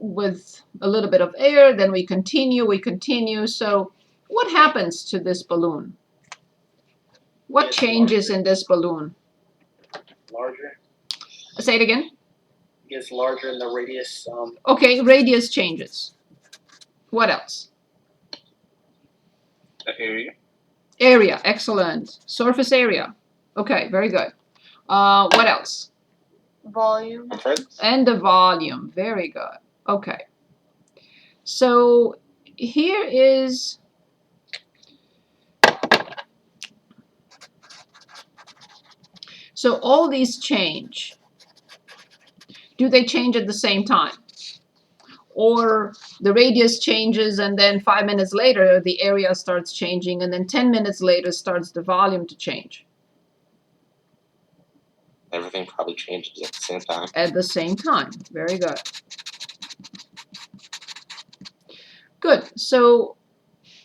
with a little bit of air, then we continue. So what happens to this balloon? What changes in this balloon? Larger. Say it again. It gets larger in the radius. Okay, radius changes. What else? The area. Area, excellent. Surface area. Okay, very good. What else? Volume. And the volume, very good. Okay. So here is so all these change. Do they change at the same time? Or the radius changes and then 5 minutes later the area starts changing and then 10 minutes later starts the volume to change? Everything probably changes at the same time. At the same time. Very good. Good. So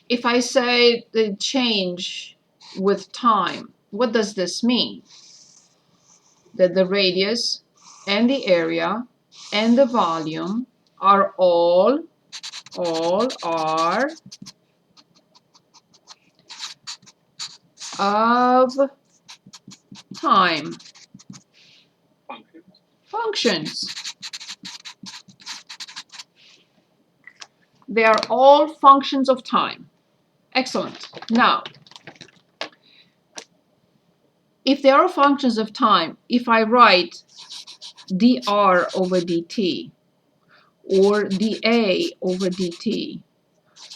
if I say they change with time, what does this mean? That the radius and the area and the volume are all are of time functions. They are all functions of time. Excellent. Now, if they are functions of time, if I write dr over dt, or dA over dt,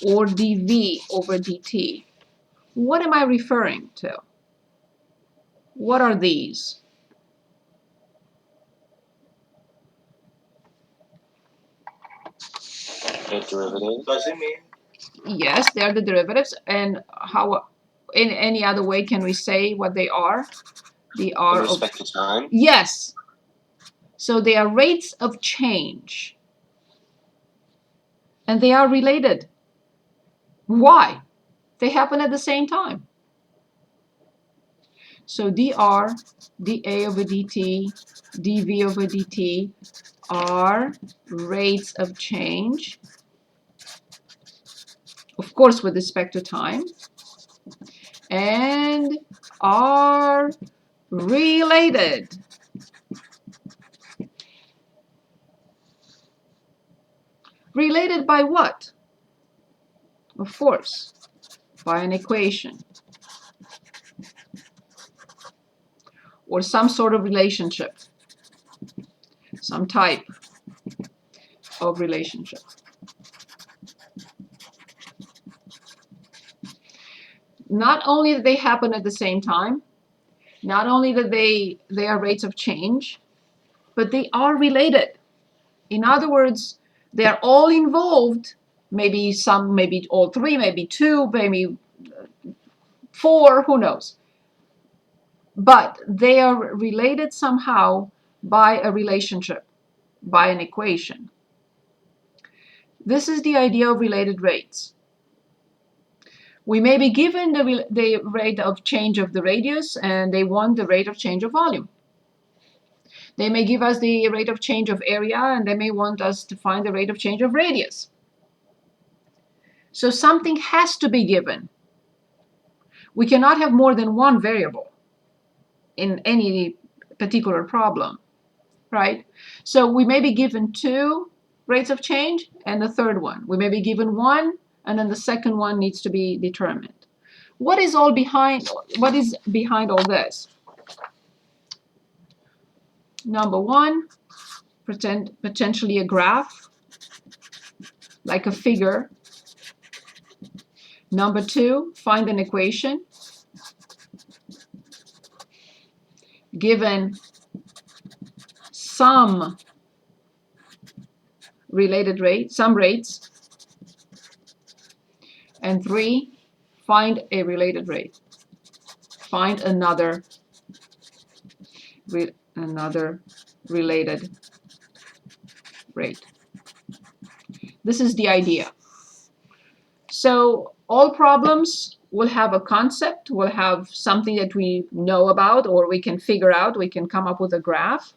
or dV over dt, what am I referring to? What are these? The derivative. Does it mean? Yes, they are the derivatives. And how, in any other way, can we say what they are? They are With respect to time? Yes. So they are rates of change. And they are related. Why? They happen at the same time. So dr, dA over dt, dV over dt are rates of change, of course with respect to time, and are related. Related by what? Of course, by an equation or some sort of relationship, some type of relationship. Not only that they happen at the same time, not only that they are rates of change, but they are related. In other words, they are all involved, maybe some, maybe all three, maybe two, maybe four, who knows. But they are related somehow by a relationship, by an equation. This is the idea of related rates. We may be given the rate of change of the radius, and they want the rate of change of volume. They may give us the rate of change of area, and they may want us to find the rate of change of radius. So something has to be given. We cannot have more than one variable in any particular problem, right? So we may be given two rates of change and a third one. We may be given one, and then the second one needs to be determined. What is behind all this? Number one, potentially a graph, like a figure. Number two, find an equation given some related rate, some rates. And three, find a related rate. Find another related rate. This is the idea. So all problems will have a concept, will have something that we know about or we can figure out. We can come up with a graph.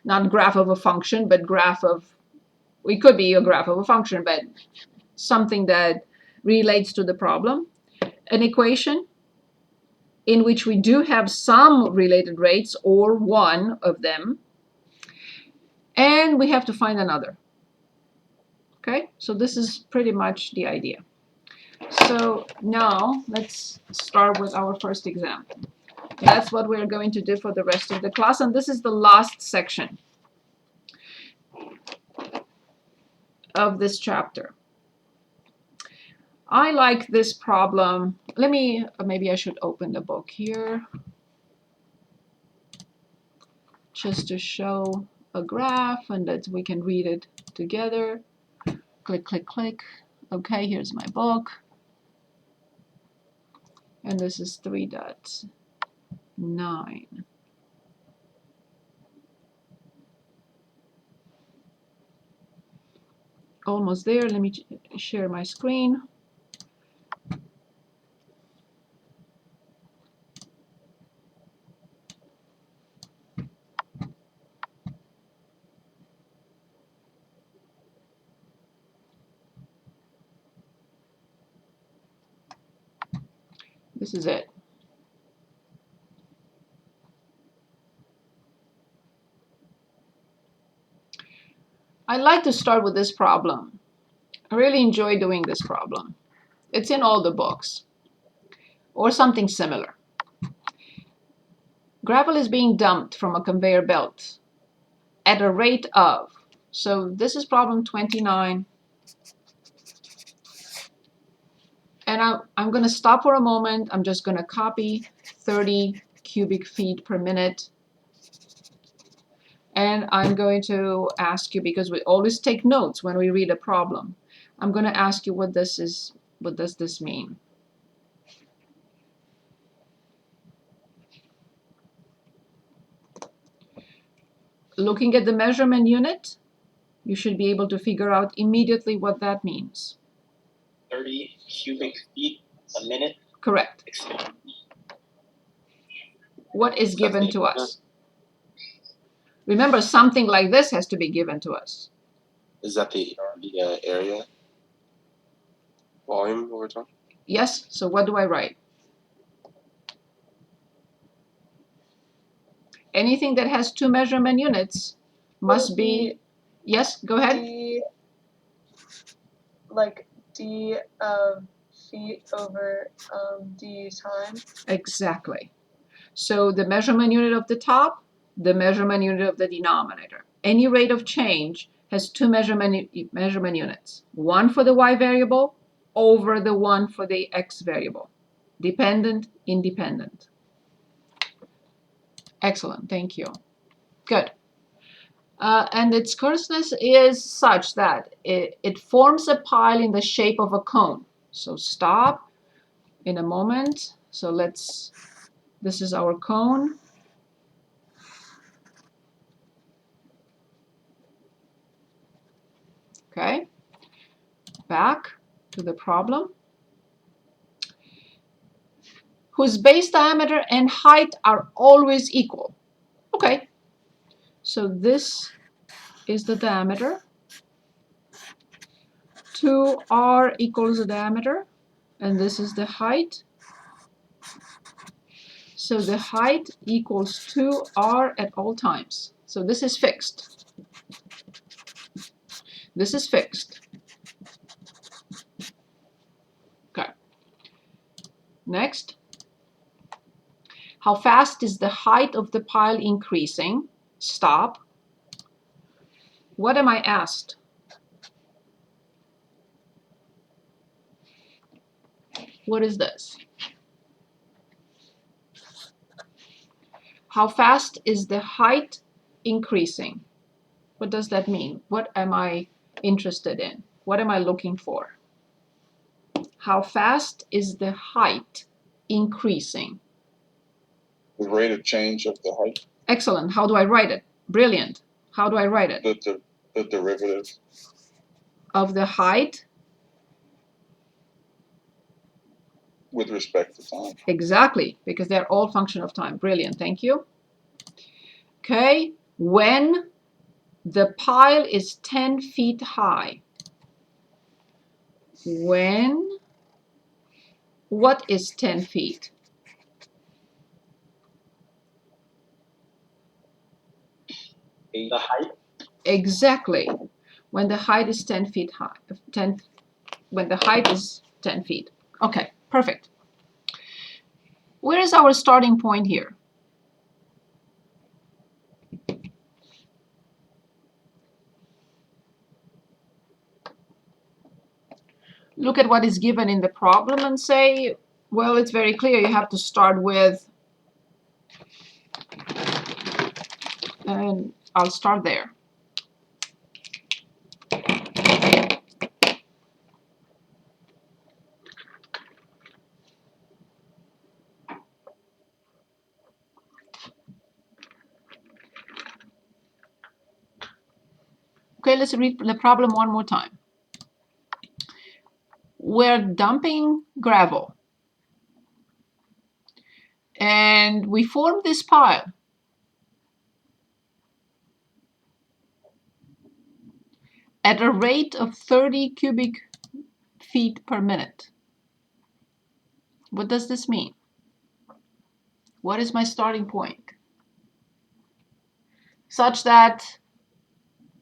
Not graph of a function, but graph of it could be a graph of a function, but something that relates to the problem. An equation in which we do have some related rates or one of them, and we have to find another. Okay, so this is pretty much the idea. So now let's start with our first example. That's what we're going to do for the rest of the class, and this is the last section of this chapter. I like this problem. Maybe I should open the book here just to show a graph and that we can read it together. Click, click, click. Okay, here's my book. And this is 3.9. Almost there. Let me share my screen. This is it. I like to start with this problem. I really enjoy doing this problem. It's in all the books, or something similar. Gravel is being dumped from a conveyor belt at a rate of, so this is problem 29. And I'm going to stop for a moment. I'm just going to copy 30 cubic feet per minute. And I'm going to ask you, because we always take notes when we read a problem, I'm going to ask you what this is. What does this mean? Looking at the measurement unit, you should be able to figure out immediately what that means. 30 cubic feet a minute. Correct. What is given to us? Remember, something like this has to be given to us. Is that the area? Volume over time? Yes, so what do I write? Anything that has two measurement units must be, yes, go ahead. D feet over d time. Exactly. So the measurement unit of the top, the measurement unit of the denominator. Any rate of change has two measurement units. One for the y variable over the one for the x variable. Dependent, independent. Excellent, thank you. Good. And its coarseness is such that it forms a pile in the shape of a cone. So stop in a moment. So this is our cone. Okay, back to the problem. Whose base diameter and height are always equal. Okay, so this is the diameter. 2r equals the diameter, and this is the height. So the height equals 2r at all times. So this is fixed. This is fixed. Okay. Next. How fast is the height of the pile increasing? Stop. What am I asked? What is this? How fast is the height increasing? What does that mean? What am I interested in? What am I looking for? How fast is the height increasing? The rate of change of the height. Excellent. How do I write it? Brilliant. How do I write it? The derivative of the height with respect to time. Exactly, because they're all function of time. Brilliant, thank you. Okay, when the pile is 10 feet high. What is 10 feet? The height. Exactly. When the height is 10 feet high. When the height is 10 feet. Okay, perfect. Where is our starting point here? Look at what is given in the problem and say, well, it's very clear. You have to start with, and I'll start there. Okay, let's read the problem one more time. We're dumping gravel. And we form this pile. At a rate of 30 cubic feet per minute. What does this mean? What is my starting point? Such that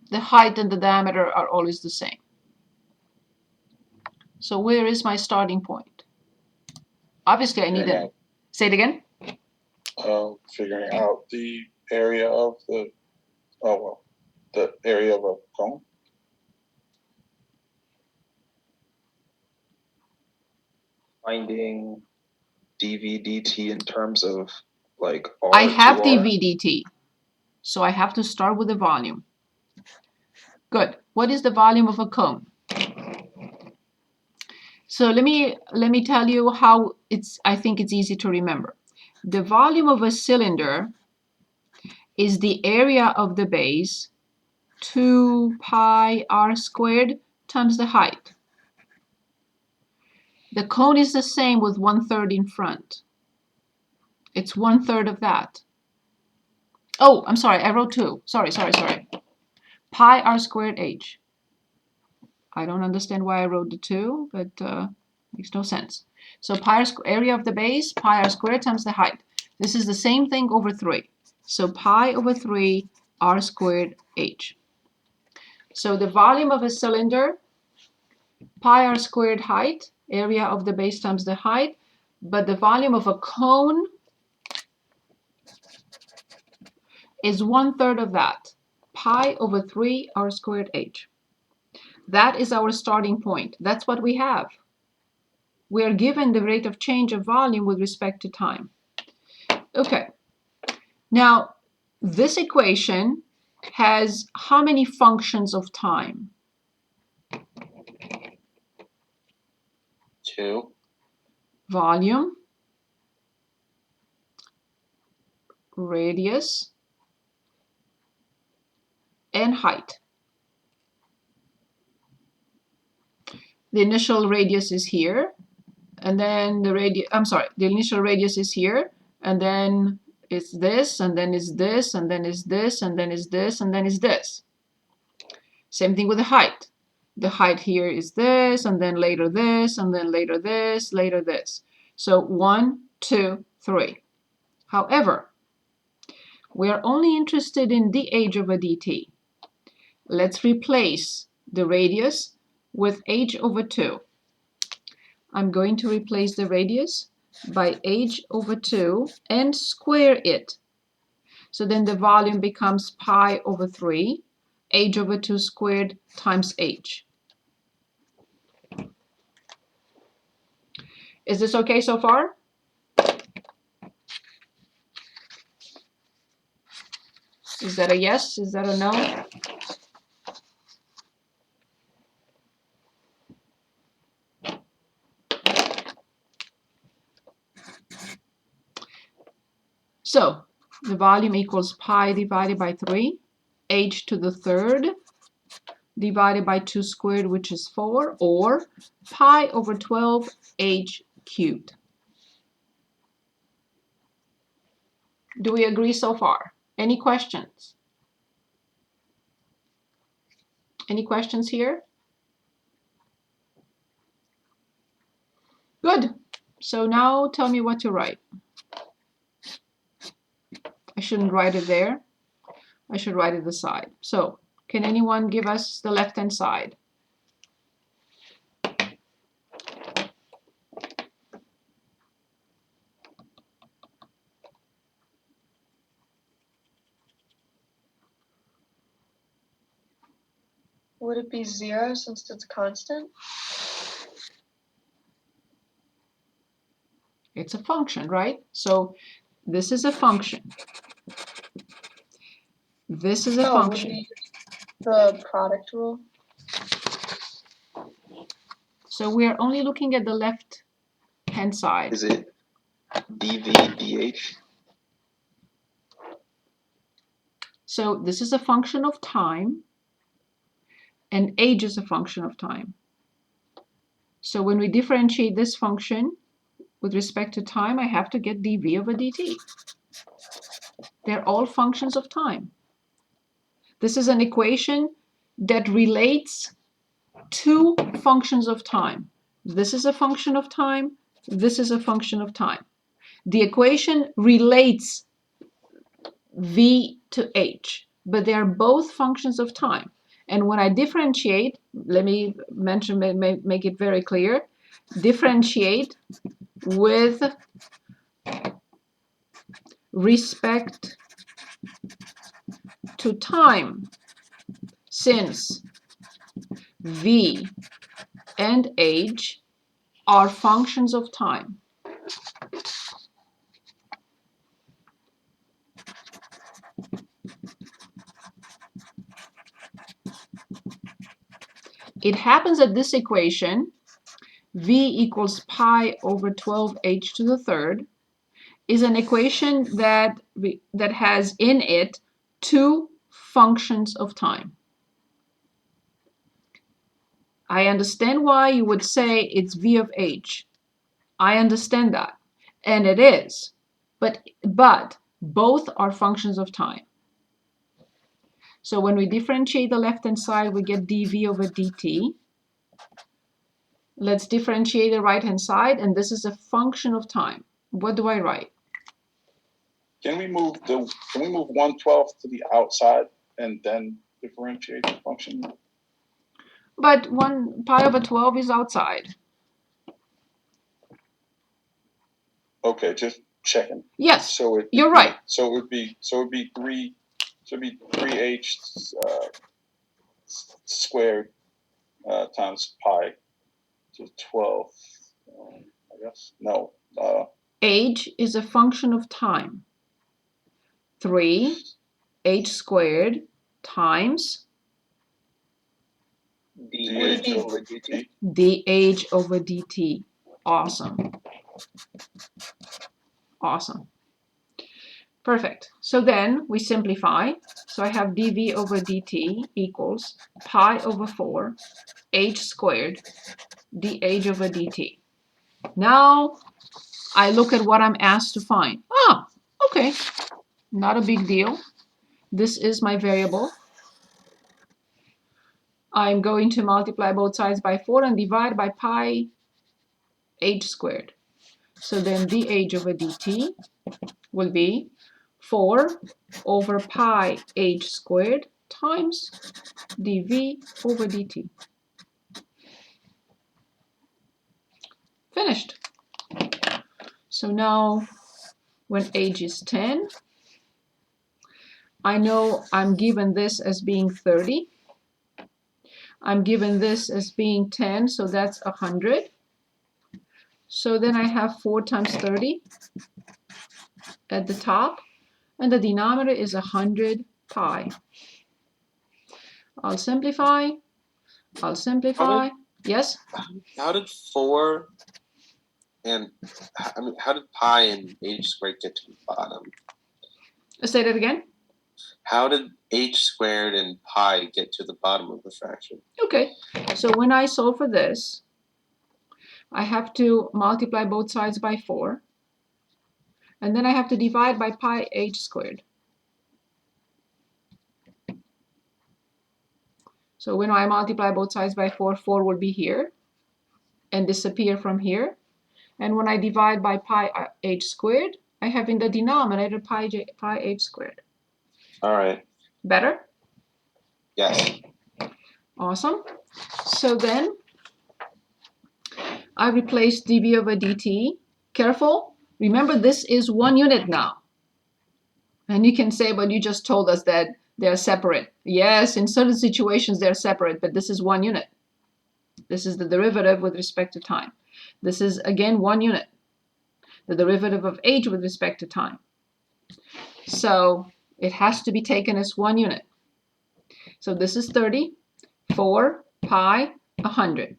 the height and the diameter are always the same. So where is my starting point? Obviously, I need to say it again. Figuring out the area of the area of a cone. Finding dVdt in terms of like R I have to R. dVdt, so I have to start with the volume. Good. What is the volume of a cone? So let me tell you how I think it's easy to remember. The volume of a cylinder is the area of the base 2 pi r squared times the height. The cone is the same with 1/3 in front. It's 1/3 of that. Oh, I'm sorry, I wrote 2. Sorry. Pi r squared h. I don't understand why I wrote the 2, but makes no sense. So area of the base, pi r squared times the height. This is the same thing over 3. So pi over 3 r squared h. So the volume of a cylinder, pi r squared height, area of the base times the height, but the volume of a cone is 1/3 of that, pi over 3 r squared h. That is our starting point. That's what we have. We are given the rate of change of volume with respect to time. Okay. Now, this equation has how many functions of time? 2. Volume, radius, and height. The initial radius is here, and then the initial radius is here, and then it's this, and then it's this, and then it's this, and then it's this, and then it's this. Same thing with the height. The height here is this, and then later this, and then later this, later this. So 1, 2, 3. However, we are only interested in the h over dt. Let's replace the radius with h over 2. I'm going to replace the radius by h over 2 and square it. So then the volume becomes pi over 3, h over 2 squared times h. Is this okay so far? Is that a yes? Is that a no? So the volume equals pi divided by 3, h to the third divided by 2 squared, which is 4, or pi over 12 h cubed. Do we agree so far? Any questions? Any questions here? Good. So now tell me what to write. I shouldn't write it there. I should write it the side. So can anyone give us the left-hand side? Would it be 0 since it's constant? It's a function, right? So this is a function. This is a function. Would it be the product rule? So we're only looking at the left-hand side. Is it dv dh? So this is a function of time, and age is a function of time. So when we differentiate this function with respect to time, I have to get dv over dt. They're all functions of time. This is an equation that relates two functions of time. This is a function of time. This is a function of time. The equation relates v to h, but they are both functions of time. And when I differentiate, let me mention, make it very clear, differentiate with respect to time, since v and h are functions of time. It happens that this equation, v equals pi over 12h to the third, is an equation that has in it two functions of time. I understand why you would say it's v of h. I understand that, and it is, but both are functions of time. So when we differentiate the left-hand side, we get dv over dt. Let's differentiate the right-hand side, and this is a function of time. What do I write? Can we move 1/12 to the outside and then differentiate the function? But 1 pi over 12 is outside. Okay, just checking. Yes, So you're right. So it would be 3h squared times pi to 12. I guess no. Age is a function of time. 3h squared times dh over dt. dh over dt. Awesome. Awesome. Perfect. So then we simplify. So I have dv over dt equals pi over 4 h squared dh over dt. Now I look at what I'm asked to find. Ah, okay. Not a big deal. This is my variable. I'm going to multiply both sides by 4 and divide by pi h squared. So then dh over dt will be 4 over pi h squared times dv over dt. Finished. So now when age is 10, I know I'm given this as being 30. I'm given this as being 10, so that's 100. So then I have 4 times 30 at the top, and the denominator is 100 pi. I'll simplify. Yes? How did 4 and how did pi and h squared get to the bottom? Say that again. How did h squared and pi get to the bottom of the fraction? Okay, so when I solve for this, I have to multiply both sides by 4, and then I have to divide by pi h squared. So when I multiply both sides by 4, 4 will be here and disappear from here. And when I divide by pi h squared, I have in the denominator pi h squared. All right. Better? Yes. Awesome. So then I replace dv over dt. Careful. Remember, this is 1 unit now. And you can say, but you just told us that they're separate. Yes, in certain situations they're separate, but this is 1 unit. This is the derivative with respect to time. This is, again, 1 unit. The derivative of h with respect to time. So it has to be taken as 1 unit. So this is 30, 4 pi 100.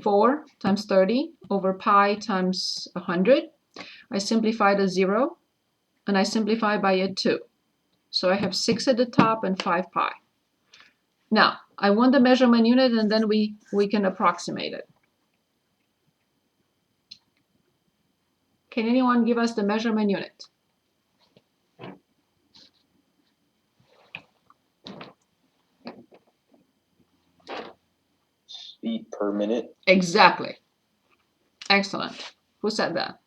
4 times 30 over pi times 100. I simplify the 0, and I simplify by a 2. So I have 6 at the top and 5 pi. Now, I want the measurement unit, and then we can approximate it. Can anyone give us the measurement unit? Feet per minute. Exactly. Excellent. Who said that?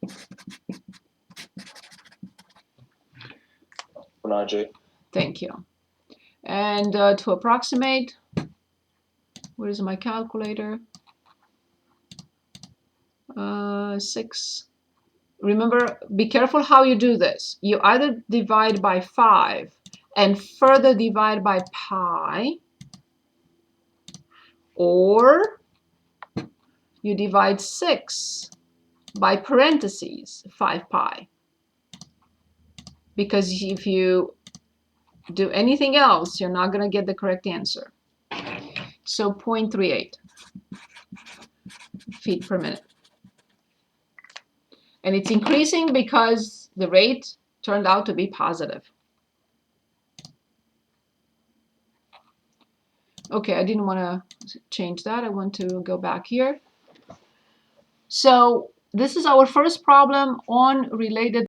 Najee. Thank you. And to approximate, where is my calculator? 6. Remember, be careful how you do this. You either divide by 5 and further divide by pi, or you divide 6 by parentheses 5 pi. Because if you do anything else, you're not going to get the correct answer. So 0.38 feet per minute. And it's increasing because the rate turned out to be positive. Okay, I didn't want to change that. I want to go back here. So this is our first problem on related